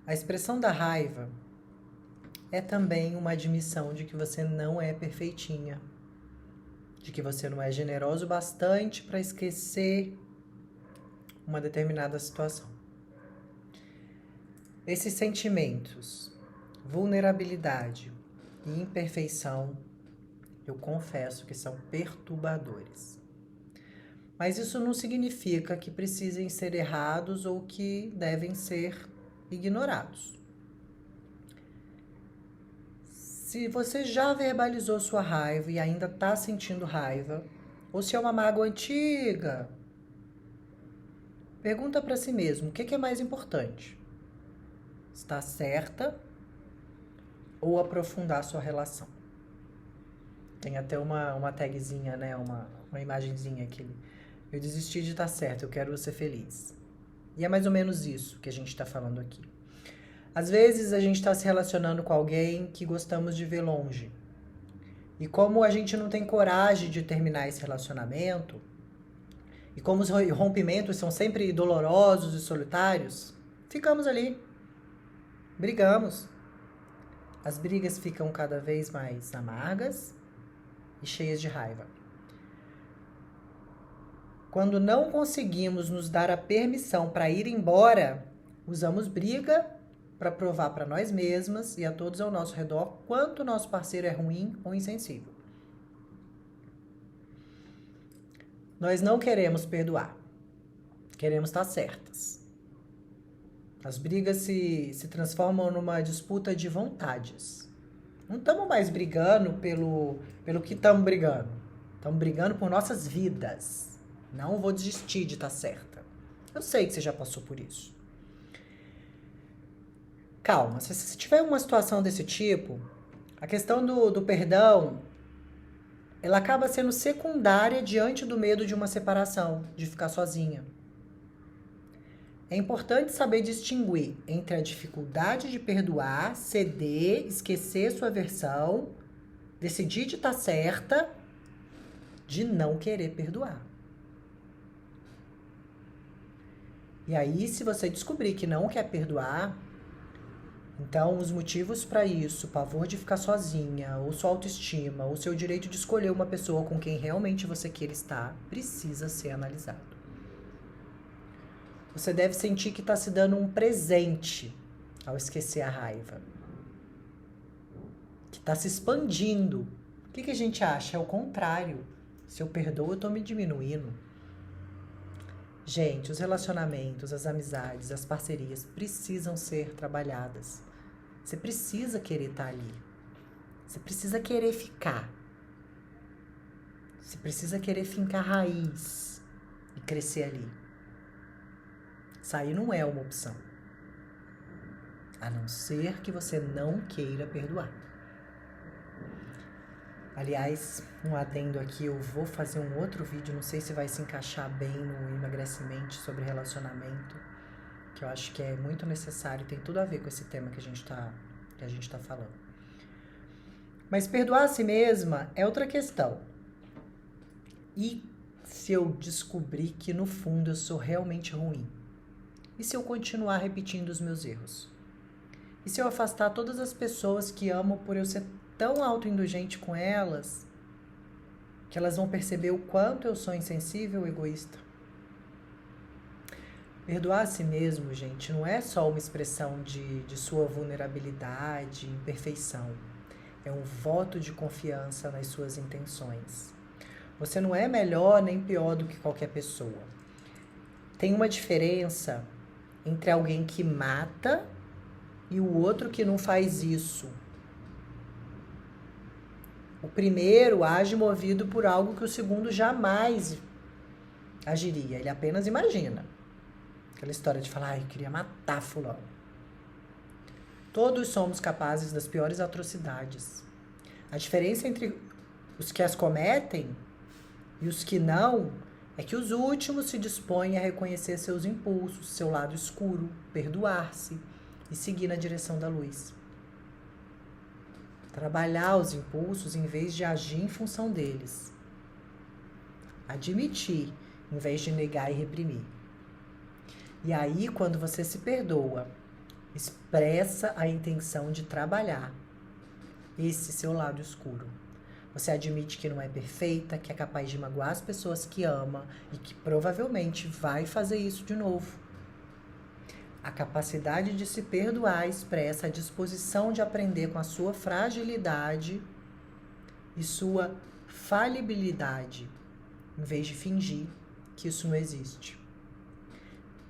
A expressão da raiva é também uma admissão de que você não é perfeitinha, de que você não é generoso bastante para esquecer uma determinada situação. Esses sentimentos, vulnerabilidade e imperfeição, eu confesso que são perturbadores. Mas isso não significa que precisem ser errados ou que devem ser ignorados. Se você já verbalizou sua raiva e ainda está sentindo raiva, ou se é uma mágoa antiga, pergunta para si mesmo, o que é mais importante? Estar certa ou aprofundar sua relação? Tem até uma tagzinha, né? Uma imagenzinha aqui. Eu desisti de estar certa, eu quero você feliz. E é mais ou menos isso que a gente está falando aqui. Às vezes a gente está se relacionando com alguém que gostamos de ver longe. E como a gente não tem coragem de terminar esse relacionamento, e como os rompimentos são sempre dolorosos e solitários, ficamos ali. Brigamos. As brigas ficam cada vez mais amargas e cheias de raiva. Quando não conseguimos nos dar a permissão para ir embora, usamos briga para provar para nós mesmas e a todos ao nosso redor quanto o nosso parceiro é ruim ou insensível. Nós não queremos perdoar. Queremos estar certas. As brigas se transformam numa disputa de vontades. Não estamos mais brigando pelo que estamos brigando. Estamos brigando por nossas vidas. Não vou desistir de estar certa. Eu sei que você já passou por isso. Calma, se você tiver uma situação desse tipo, a questão do perdão, ela acaba sendo secundária diante do medo de uma separação, de ficar sozinha. É importante saber distinguir entre a dificuldade de perdoar, ceder, esquecer sua versão, decidir de estar certa, de não querer perdoar. E aí, se você descobrir que não quer perdoar, então os motivos para isso, o pavor de ficar sozinha, ou sua autoestima, ou seu direito de escolher uma pessoa com quem realmente você queira estar, precisa ser analisado. Você deve sentir que está se dando um presente ao esquecer a raiva. Que está se expandindo. O que a gente acha? É o contrário. Se eu perdoo, eu estou me diminuindo. Gente, os relacionamentos, as amizades, as parcerias precisam ser trabalhadas. Você precisa querer estar ali. Você precisa querer ficar. Você precisa querer fincar raiz e crescer ali. Sair não é uma opção. A não ser que você não queira perdoar. Aliás, um adendo aqui, eu vou fazer um outro vídeo, não sei se vai se encaixar bem no emagrecimento sobre relacionamento, que eu acho que é muito necessário, tem tudo a ver com esse tema que a gente tá falando. Mas perdoar a si mesma é outra questão. E se eu descobrir que no fundo eu sou realmente ruim? E se eu continuar repetindo os meus erros? E se eu afastar todas as pessoas que amo por eu ser tão autoindulgente com elas, que elas vão perceber o quanto eu sou insensível e egoísta? Perdoar a si mesmo, gente, não é só uma expressão de sua vulnerabilidade, imperfeição. É um voto de confiança nas suas intenções. Você não é melhor nem pior do que qualquer pessoa. Tem uma diferença entre alguém que mata e o outro que não faz isso. O primeiro age movido por algo que o segundo jamais agiria. Ele apenas imagina. Aquela história de falar, eu queria matar fulano. Todos somos capazes das piores atrocidades. A diferença entre os que as cometem e os que não é que os últimos se dispõem a reconhecer seus impulsos, seu lado escuro, perdoar-se e seguir na direção da luz. Trabalhar os impulsos em vez de agir em função deles. Admitir em vez de negar e reprimir. E aí, quando você se perdoa expressa a intenção de trabalhar esse seu lado escuro. Você admite que não é perfeita, que é capaz de magoar as pessoas que ama e que provavelmente vai fazer isso de novo. A capacidade de se perdoar expressa a disposição de aprender com a sua fragilidade e sua falibilidade, em vez de fingir que isso não existe.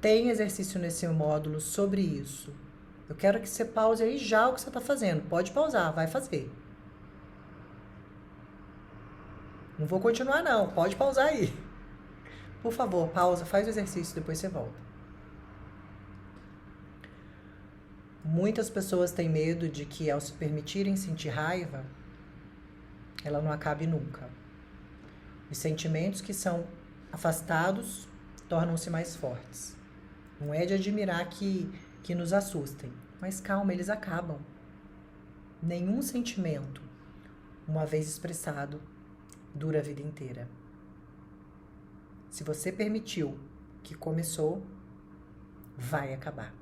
Tem exercício nesse módulo sobre isso. Eu quero que você pause aí já o que você está fazendo. Pode pausar, vai fazer. Não vou continuar não, pode pausar aí. Por favor, pausa, faz o exercício, depois você volta. Muitas pessoas têm medo de que ao se permitirem sentir raiva, ela não acabe nunca. Os sentimentos que são afastados tornam-se mais fortes. Não é de admirar que nos assustem, mas calma, eles acabam. Nenhum sentimento, uma vez expressado, dura a vida inteira. Se você permitiu que começou, vai acabar.